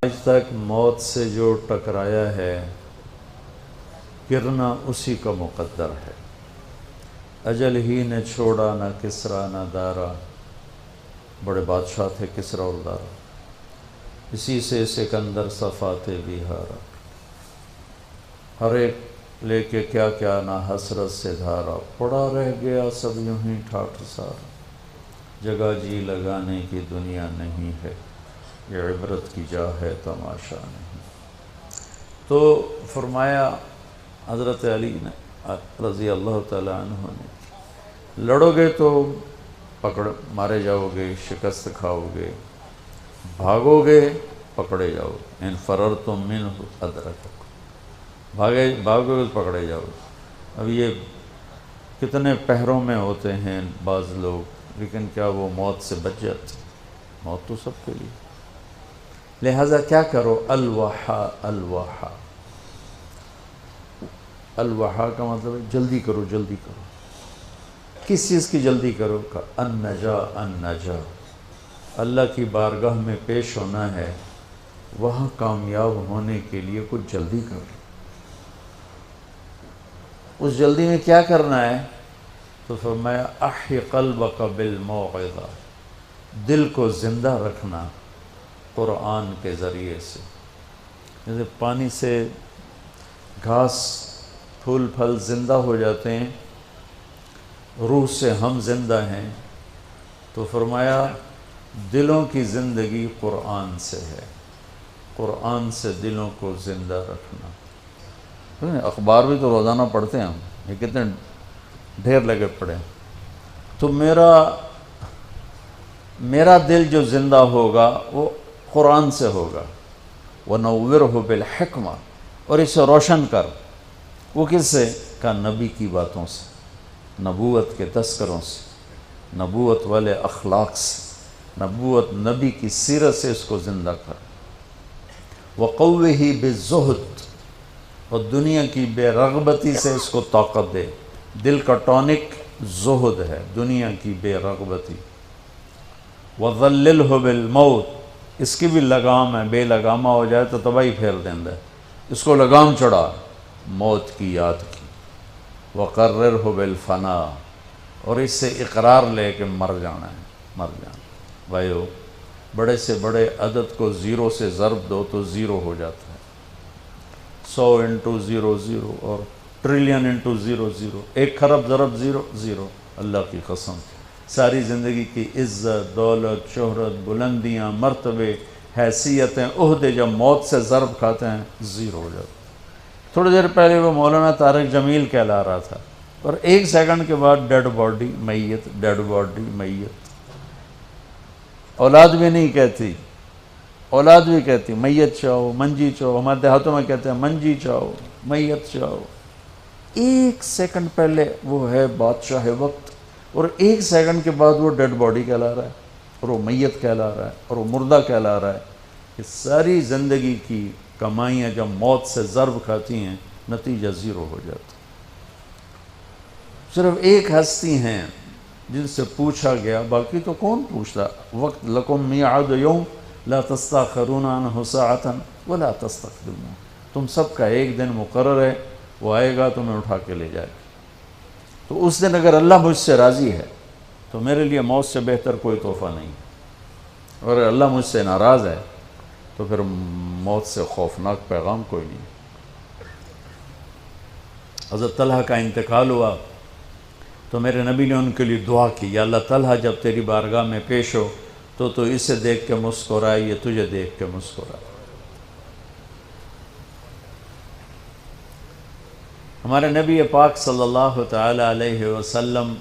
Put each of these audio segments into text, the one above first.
آج تک موت سے جو ٹکرایا ہے گرنا اسی کا مقدر ہے۔ اجل ہی نے چھوڑا نہ کسرا نہ دارا، بڑے بادشاہ تھے کسرا اور دارا، اسی سے سکندر صفاتے بہارا، ہر ایک لے کے کیا کیا نہ حسرت سے دھارا، پڑا رہ گیا سب یوں ہی ٹھاٹھ سارا، جگہ جی لگانے کی دنیا نہیں ہے، یہ عبرت کی جا ہے تماشا نہیں۔ تو فرمایا حضرت علی نے رضی اللہ تعالیٰ عنہ نے، لڑو گے تو پکڑ مارے جاؤ گے، شکست کھاؤ گے، بھاگو گے پکڑے جاؤ گے، ان فررتم منہ ادرککم، بھاگو گے پکڑے جاؤ گے۔ اب یہ کتنے پہروں میں ہوتے ہیں بعض لوگ، لیکن کیا وہ موت سے بچ جاتے؟ موت تو سب کے لیے۔ لہٰذا کیا کرو؟ الوحا الوحا، الوحا کا مطلب ہے جلدی کرو جلدی کرو۔ کس چیز کی جلدی کرو؟ کہ النجا النجا، اللہ کی بارگاہ میں پیش ہونا ہے، وہاں کامیاب ہونے کے لیے کچھ جلدی کرو۔ اس جلدی میں کیا کرنا ہے؟ تو فرمایا احی قلبک بالموعظہ، دل کو زندہ رکھنا قرآن کے ذریعے سے۔ جیسے پانی سے گھاس پھول پھل زندہ ہو جاتے ہیں، روح سے ہم زندہ ہیں، تو فرمایا دلوں کی زندگی قرآن سے ہے، قرآن سے دلوں کو زندہ رکھنا۔ اخبار بھی تو روزانہ پڑھتے ہیں ہم، یہ کتنے ڈھیر لگے پڑے ہیں۔ تو میرا دل جو زندہ ہوگا وہ قرآن سے ہوگا۔ وَنَوِّرْهُ بِالْحِکْمَةِ، اور اسے روشن کر، وہ کس سے؟ کہ نبی کی باتوں سے، نبوت کے تذکروں سے، نبوت والے اخلاق سے، نبوت نبی کی سیرت سے اس کو زندہ کر۔ وَقَوِّهِ بِالزُّهْدِ، اور دنیا کی بے رغبتی سے اس کو طاقت دے۔ دل کا ٹونک زہد ہے، دنیا کی بے رغبتی۔ وَظَلِّلْهُ بِالْمَوْتِ، اس کی بھی لگام ہے، بے لگامہ ہو جائے تو تباہی پھیر دیندہ ہے، اس کو لگام چڑھا موت کی یاد کی۔ وَقَرِّرْهُ بِالْفَنَا، اور اس سے اقرار لے کہ مر جانا ہے، مر جانا۔ بھائیو، بڑے سے بڑے عدد کو زیرو سے ضرب دو تو زیرو ہو جاتا ہے، 100 انٹو 0 0، اور ٹریلین انٹو 0 0، 1 خرب ضرب 0 0۔ اللہ کی قسم، ساری زندگی کی عزت، دولت، شہرت، بلندیاں، مرتبے، حیثیتیں، عہدے جب موت سے ضرب کھاتے ہیں زیرو ہو جاتے ہیں۔ تھوڑی دیر پہلے وہ مولانا طارق جمیل کہلا رہا تھا، اور 1 سیکنڈ کے بعد ڈیڈ باڈی میت، ڈیڈ باڈی میت۔ اولاد بھی نہیں کہتی، اولاد بھی کہتی میت چاہو، منجی چاہو، ہمارے دیہاتوں میں کہتے ہیں منجی چاہو، میت چاہو۔ 1 سیکنڈ پہلے وہ ہے بادشاہ وقت، اور 1 سیکنڈ کے بعد وہ ڈیڈ باڈی کہلا رہا ہے، اور وہ میت کہلا رہا ہے، اور وہ مردہ کہلا رہا ہے۔ کہ ساری زندگی کی کمائیاں جب موت سے ضرب کھاتی ہیں نتیجہ زیرو ہو جاتا۔ صرف ایک ہستی ہیں جن سے پوچھا گیا، باقی تو کون پوچھتا؟ وقت لکم میعاد یوم لا تستاخرون عنہ ساعۃ ولا تستقدمون، تم سب کا ایک دن مقرر ہے، وہ آئے گا تمہیں اٹھا کے لے جائے گا۔ تو اس دن اگر اللہ مجھ سے راضی ہے تو میرے لیے موت سے بہتر کوئی تحفہ نہیں، اور اگر اللہ مجھ سے ناراض ہے تو پھر موت سے خوفناک پیغام کوئی نہیں۔ حضرت طلحہ کا انتقال ہوا تو میرے نبی نے ان کے لیے دعا کی، یا اللہ طلحہ جب تیری بارگاہ میں پیش ہو تو اسے دیکھ کے مسکرائے، یہ تجھے دیکھ کے مسکرائے۔ ہمارے نبی پاک صلی اللہ تعالی علیہ وسلم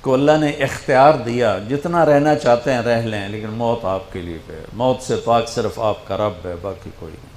کو اللہ نے اختیار دیا، جتنا رہنا چاہتے ہیں رہ لیں، لیکن موت آپ کے لیے ہے، موت سے پاک صرف آپ کا رب ہے، باقی کوئی نہیں۔